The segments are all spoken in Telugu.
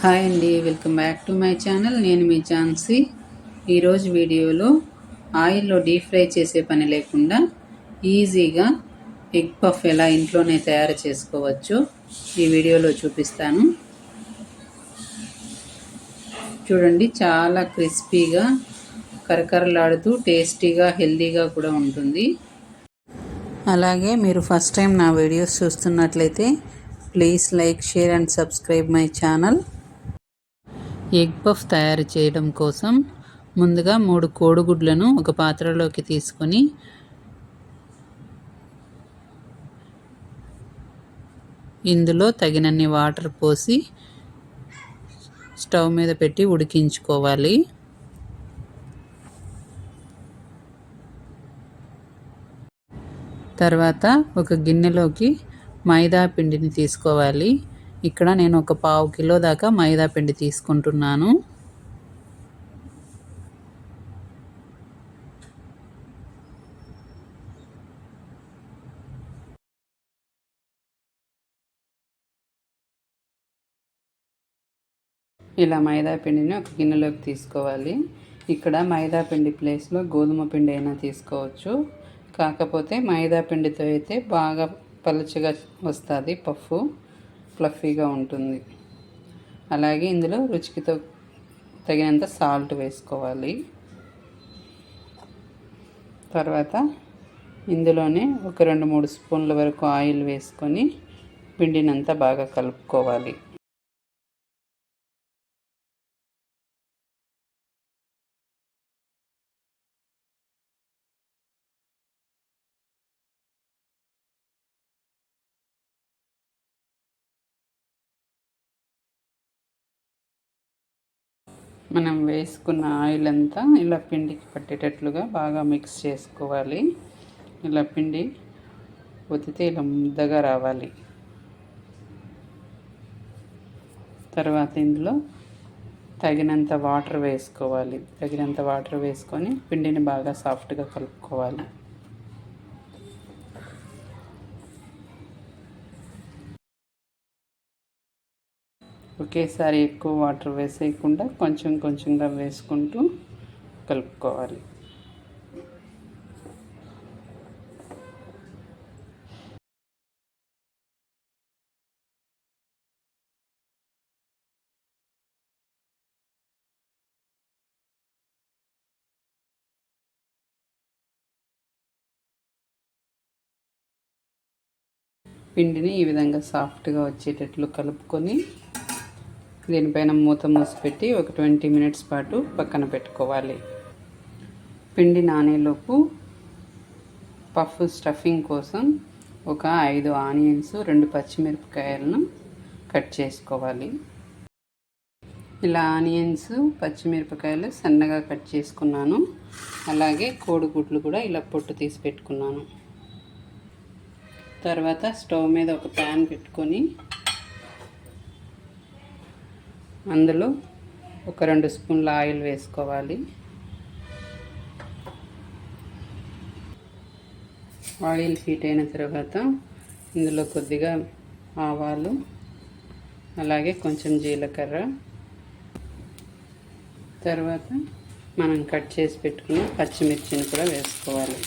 హాయ్ అండి, welcome back to my channel. నేను మీ ఝాన్సీ. ఈరోజు వీడియోలో ఆయిల్లో డీప్ ఫ్రై చేసే పని లేకుండా ఈజీగా ఎగ్ పఫ్ ఎలా ఇంట్లోనే తయారు చేసుకోవచ్చో ఈ వీడియోలో చూపిస్తాను. చూడండి, చాలా క్రిస్పీగా కరకరలాడుతూ టేస్టీగా హెల్తీగా కూడా ఉంటుంది. అలాగే మీరు ఫస్ట్ టైం నా వీడియోస్ చూస్తున్నట్లయితే please like, share and subscribe my channel. Egg puff తయారు చేయడం కోసం ముందుగా 3 కోడిగుడ్లను ఒక పాత్రలోకి తీసుకొని ఇందులో తగినన్ని వాటర్ పోసి స్టవ్ మీద పెట్టి ఉడికించుకోవాలి. తర్వాత ఒక గిన్నెలోకి మైదా పిండిని తీసుకోవాలి. ఇక్కడ నేను ఒక 1/2 కిలో దాకా మైదా పిండి తీసుకుంటున్నాను. ఇలా మైదా పిండిని ఒక గిన్నెలోకి తీసుకోవాలి. ఇక్కడ మైదా పిండి ప్లేస్లో గోధుమ పిండి అయినా తీసుకోవచ్చు. కాకపోతే మైదా పిండితో అయితే బాగా పలుచగా వస్తుంది, పఫ్ ఫ్లఫీగా ఉంటుంది. అలాగే ఇందులో రుచికి తగినంత సాల్ట్ వేసుకోవాలి. తర్వాత ఇందులోనే ఒక 2-3 స్పూన్ల వరకు ఆయిల్ వేసుకొని పిండినంతా బాగా కలుపుకోవాలి. మనం వేసుకున్న ఆయిల్ అంతా ఇలా పిండికి పట్టేటట్లుగా బాగా మిక్స్ చేసుకోవాలి. ఇలా పిండి ఒత్తితే ఇలా ముద్దగా రావాలి. తర్వాత ఇందులో తగినంత వాటర్ వేసుకోవాలి. తగినంత వాటర్ వేసుకొని పిండిని బాగా సాఫ్ట్గా కలుపుకోవాలి. ఒకేసారి ఎక్కువ వాటర్ వేసేయకుండా కొంచెం కొంచెంగా వేసుకుంటూ కలుపుకోవాలి. పిండిని ఈ విధంగా సాఫ్ట్గా వచ్చేటట్లు కలుపుకొని దీనిపైన మూత మూసిపెట్టి ఒక 20 మినిట్స్ పాటు పక్కన పెట్టుకోవాలి. పిండి నానేలోపు పఫ్ స్టఫింగ్ కోసం ఒక 5 ఆనియన్స్, 2 పచ్చిమిరపకాయలను కట్ చేసుకోవాలి. ఇలా ఆనియన్స్, పచ్చిమిరపకాయలు సన్నగా కట్ చేసుకున్నాను. అలాగే కోడిగుడ్లు కూడా ఇలా పొట్టు తీసి పెట్టుకున్నాను. తర్వాత స్టవ్ మీద ఒక ప్యాన్ పెట్టుకొని అందులో ఒక 2 స్పూన్ల ఆయిల్ వేసుకోవాలి. ఆయిల్ హీట్ అయిన తర్వాత ఇందులో కొద్దిగా ఆవాలు, అలాగే కొంచెం జీలకర్ర, తర్వాత మనం కట్ చేసి పెట్టుకున్న పచ్చిమిర్చిని కూడా వేసుకోవాలి.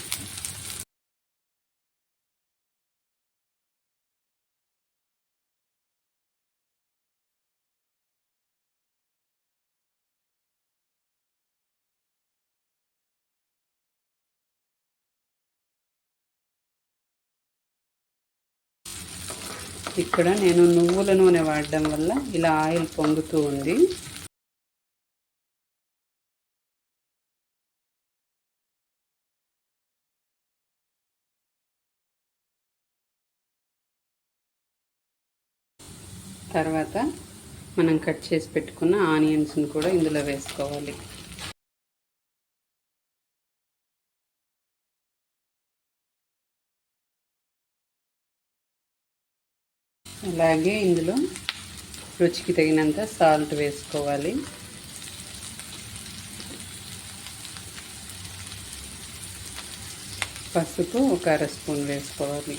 ఇక్కడ నేను నువ్వుల నూనె వాడడం వల్ల ఇలా ఆయిల్ పొంగుతూ ఉంది. తర్వాత మనం కట్ చేసి పెట్టుకున్న ఆనియన్స్ని కూడా ఇందులో వేసుకోవాలి. అలాగే ఇందులో రుచికి తగినంత సాల్ట్ వేసుకోవాలి. పసుపు ఒక 1/2 స్పూన్ వేసుకోవాలి.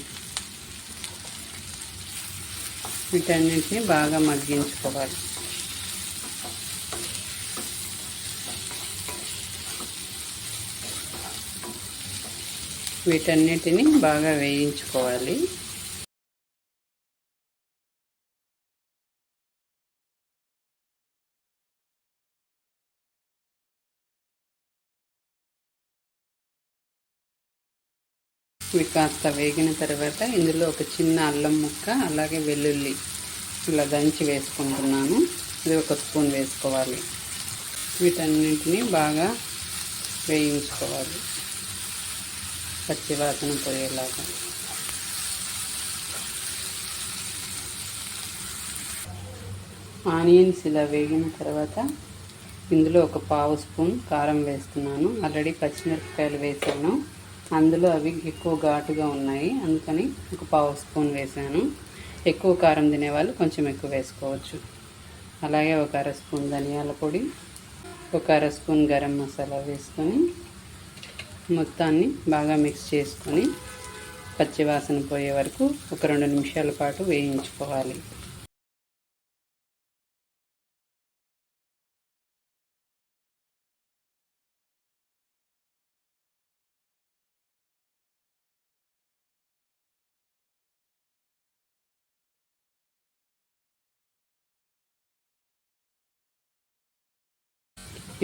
వీటన్నింటినీ బాగా మగ్గించుకోవాలి. వీటన్నిటిని బాగా వేయించుకోవాలి. ఇవి కాస్త వేగిన తర్వాత ఇందులో ఒక చిన్న అల్లం ముక్క, అలాగే వెల్లుల్లి ఇలా దంచి వేసుకుంటున్నాను. ఇది ఒక స్పూన్ వేసుకోవాలి. వీటన్నింటినీ బాగా వేయించుకోవాలి, పచ్చివాసన పోయేలాగా. ఆనియన్స్ ఇలా వేగిన తర్వాత ఇందులో ఒక పావు స్పూన్ కారం వేస్తున్నాను. ఆల్రెడీ పచ్చిమిరపకాయలు వేసాను, అందులో అవి ఎక్కువ ఘాటుగా ఉన్నాయి, అందుకని ఒక పావు స్పూన్ వేసాను. ఎక్కువ కారం తినేవాళ్ళు కొంచెం ఎక్కువ వేసుకోవచ్చు. అలాగే ఒక అర స్పూన్ ధనియాల పొడి, ఒక అర స్పూన్ గరం మసాలా వేసుకొని మొత్తాన్ని బాగా మిక్స్ చేసుకొని పచ్చివాసన పోయే వరకు ఒక 2 నిమిషాల పాటు వేయించుకోవాలి.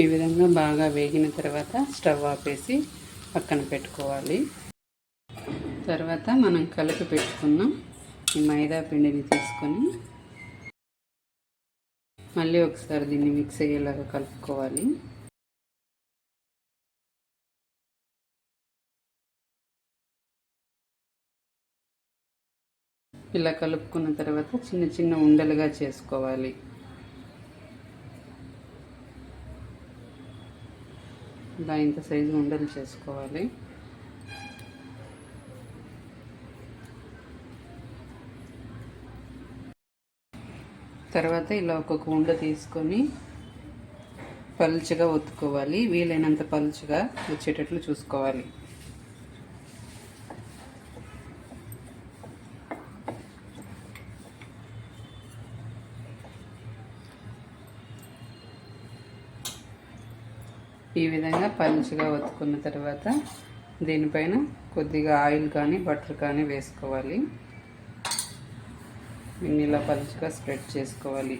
ఈ విధంగా బాగా వేగిన తర్వాత స్టవ్ ఆపేసి పక్కన పెట్టుకోవాలి. తర్వాత మనం కలిపి పెట్టుకున్న ఈ మైదా పిండిని తీసుకొని మళ్ళీ ఒకసారి దీన్ని మిక్స్ అయ్యేలాగా కలుపుకోవాలి. ఇలా కలుపుకున్న తర్వాత చిన్న చిన్న ఉండలుగా చేసుకోవాలి. ఇలా ఇంత సైజు ఉండలు చేసుకోవాలి. తర్వాత ఇలా ఒక్కొక్క ఉండ తీసుకొని పలుచగా ఒత్తుకోవాలి. వీలైనంత పలుచగా వచ్చేటట్లు చూసుకోవాలి. ఈ విధంగా పలుచగా ఒత్తుకున్న తర్వాత దీనిపైన కొద్దిగా ఆయిల్ కానీ బటర్ కానీ వేసుకోవాలి. ఇలా పలుచగా స్ప్రెడ్ చేసుకోవాలి,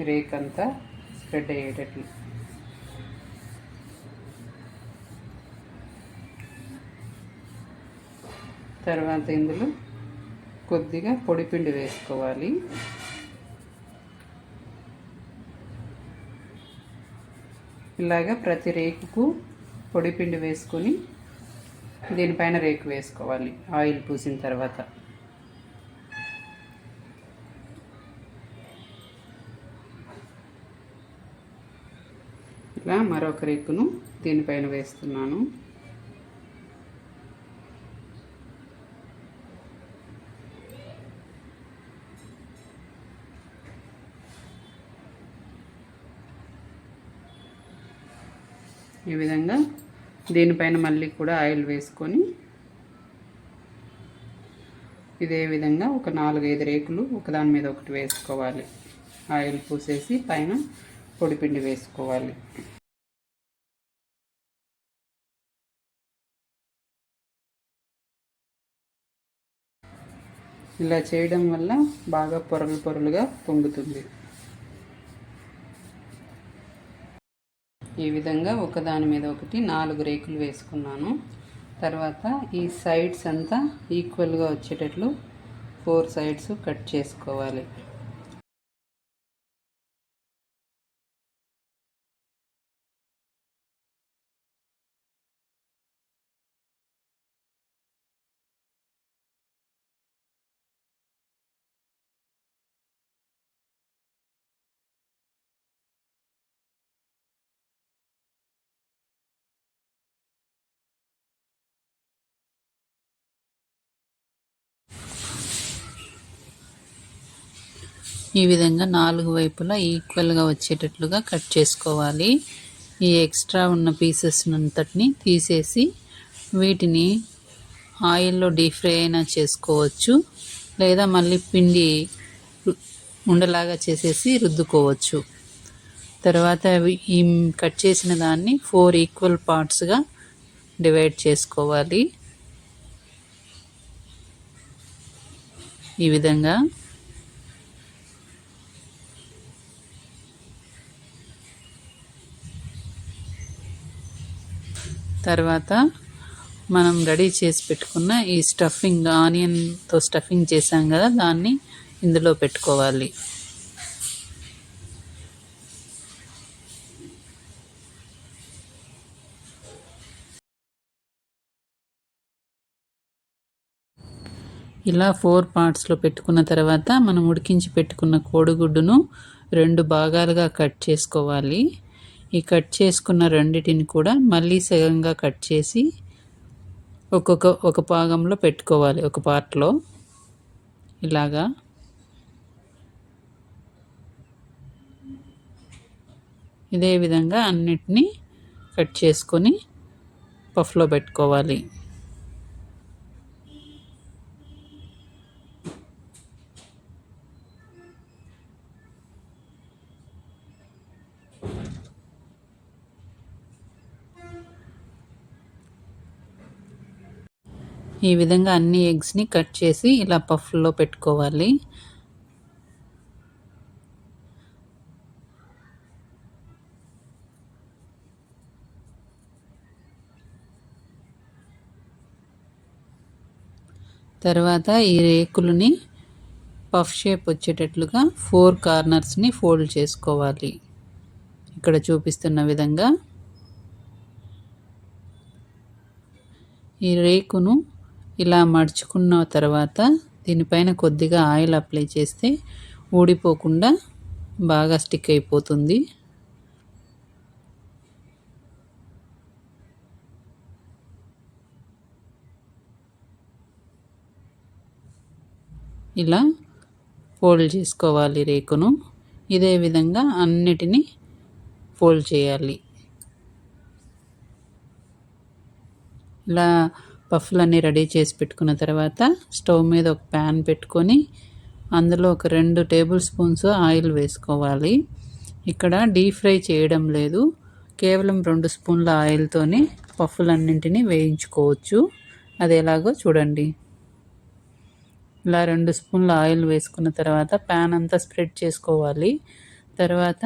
రేక్ అంతా స్ప్రెడ్ అయ్యేటట్లు. తర్వాత ఇందులో కొద్దిగా పొడిపిండి వేసుకోవాలి. ఇలాగా ప్రతి రేకుకు పొడిపిండి వేసుకొని దీనిపైన రేకు వేసుకోవాలి ఆయిల్ పూసిన తర్వాత. ఇలా మరొక రేకును దీనిపైన వేస్తున్నాను. ఈ విధంగా దీనిపైన మళ్ళీ కూడా ఆయిల్ వేసుకొని ఇదే విధంగా ఒక 4-5 రేకులు ఒకదాని మీద ఒకటి వేసుకోవాలి. ఆయిల్ పూసేసి పైన పొడిపిండి వేసుకోవాలి. ఇలా చేయడం వల్ల బాగా పొరలు పొరలుగా పొంగుతుంది. ఈ విధంగా ఒకదాని మీద ఒకటి 4 రేకులు వేసుకున్నాను. తర్వాత ఈ సైడ్స్ అంతా ఈక్వల్గా వచ్చేటట్లు 4 సైడ్స్ కట్ చేసుకోవాలి. ఈ విధంగా 4 వైపులా ఈక్వల్గా వచ్చేటట్లుగా కట్ చేసుకోవాలి. ఈ ఎక్స్ట్రా ఉన్న పీసెస్ అంతటిని తీసేసి వీటిని ఆయిల్లో డీప్ ఫ్రై అయినా చేసుకోవచ్చు, లేదా మళ్ళీ పిండి ఉండలాగా చేసేసి రుద్దుకోవచ్చు. తర్వాత ఈ కట్ చేసిన దాన్ని 4 ఈక్వల్ పార్ట్స్గా డివైడ్ చేసుకోవాలి. ఈ విధంగా. తర్వాత మనం రెడీ చేసి పెట్టుకున్న ఈ స్టఫింగ్, ఆనియన్తో స్టఫింగ్ చేసాం కదా, దాన్ని ఇందులో పెట్టుకోవాలి. ఇలా 4 పార్ట్స్లో పెట్టుకున్న తర్వాత మనం ఉడికించి పెట్టుకున్న కోడిగుడ్డును 2 భాగాలుగా కట్ చేసుకోవాలి. ఈ కట్ చేసుకున్న రెండిటిని కూడా మళ్ళీ సగంగా కట్ చేసి ఒక భాగంలో పెట్టుకోవాలి, ఒక పార్ట్లో ఇలాగా. ఇదే విధంగా అన్నిటినీ కట్ చేసుకొని పఫ్లో పెట్టుకోవాలి. ఈ విధంగా అన్ని ఎగ్స్ని కట్ చేసి ఇలా పఫ్లో పెట్టుకోవాలి. తర్వాత ఈ రేకులని పఫ్ షేప్ వచ్చేటట్లుగా 4 కార్నర్స్ని ఫోల్డ్ చేసుకోవాలి. ఇక్కడ చూపిస్తున్న విధంగా ఈ రేకును ఇలా మడుచుకున్న తర్వాత దీనిపైన కొద్దిగా ఆయిల్ అప్లై చేస్తే ఊడిపోకుండా బాగా స్టిక్ అయిపోతుంది. ఇలా ఫోల్డ్ చేసుకోవాలి రేకును. ఇదే విధంగా అన్నిటినీ ఫోల్డ్ చేయాలి. ఇలా పఫ్లన్నీ రెడీ చేసి పెట్టుకున్న తర్వాత స్టవ్ మీద ఒక ప్యాన్ పెట్టుకొని అందులో ఒక 2 టేబుల్ స్పూన్స్ ఆయిల్ వేసుకోవాలి. ఇక్కడ డీప్ ఫ్రై చేయడం లేదు, కేవలం 2 స్పూన్ల ఆయిల్తోనే పఫ్లన్నింటినీ వేయించుకోవచ్చు. అది ఎలాగో చూడండి. ఇలా 2 స్పూన్ల ఆయిల్ వేసుకున్న తర్వాత ప్యాన్ అంతా స్ప్రెడ్ చేసుకోవాలి. తర్వాత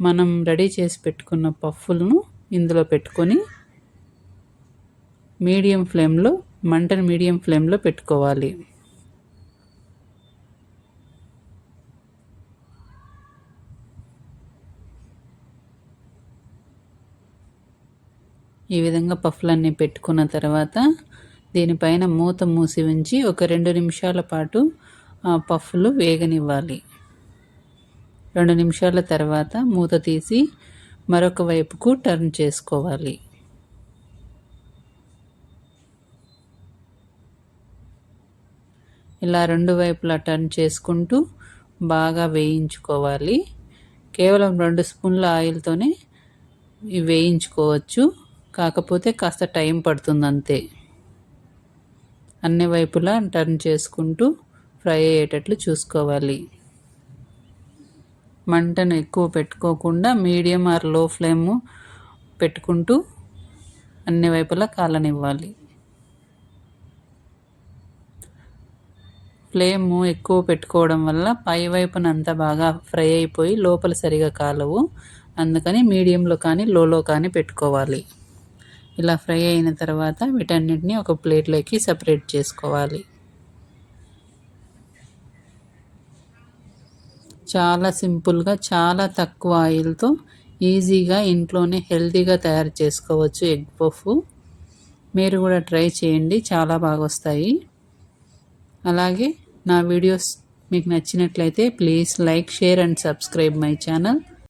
మనం రెడీ చేసి పెట్టుకున్న పఫ్లను ఇందులో పెట్టుకొని మంటను మీడియం ఫ్లేమ్లో పెట్టుకోవాలి. ఈ విధంగా పఫ్లన్నీ పెట్టుకున్న తర్వాత దీనిపైన మూత మూసి ఉంచి ఒక 2 నిమిషాల పాటు పఫ్లు వేగనివ్వాలి. 2 నిమిషాల తర్వాత మూత తీసి మరొక వైపుకు టర్న్ చేసుకోవాలి. ఇలా 2 వైపులా టర్న్ చేసుకుంటూ బాగా వేయించుకోవాలి. కేవలం 2 స్పూన్ల ఆయిల్తోనే వేయించుకోవచ్చు, కాకపోతే కాస్త టైం పడుతుంది అంతే. అన్ని వైపులా టర్న్ చేసుకుంటూ ఫ్రై అయ్యేటట్లు చూసుకోవాలి. మంటను ఎక్కువ పెట్టుకోకుండా మీడియం ఆర్ లో ఫ్లేమ్ పెట్టుకుంటూ అన్ని వైపులా కాలనివ్వాలి. ఫ్లేమ్ ఎక్కువ పెట్టుకోవడం వల్ల పై వైపున అంతా బాగా ఫ్రై అయిపోయి లోపల సరిగా కాలవు. అందుకని మీడియంలో కానీ లోలో కానీ పెట్టుకోవాలి. ఇలా ఫ్రై అయిన తర్వాత వీటన్నిటిని ఒక ప్లేట్లోకి సపరేట్ చేసుకోవాలి. చాలా సింపుల్గా, చాలా తక్కువ ఆయిల్తో ఈజీగా ఇంట్లోనే హెల్తీగా తయారు చేసుకోవచ్చు ఎగ్ పఫ్. మీరు కూడా ట్రై చేయండి, చాలా బాగా వస్తాయి. అలాగే నా వీడియోస్ మీకు నచ్చినట్లయితే please like, share and subscribe my channel.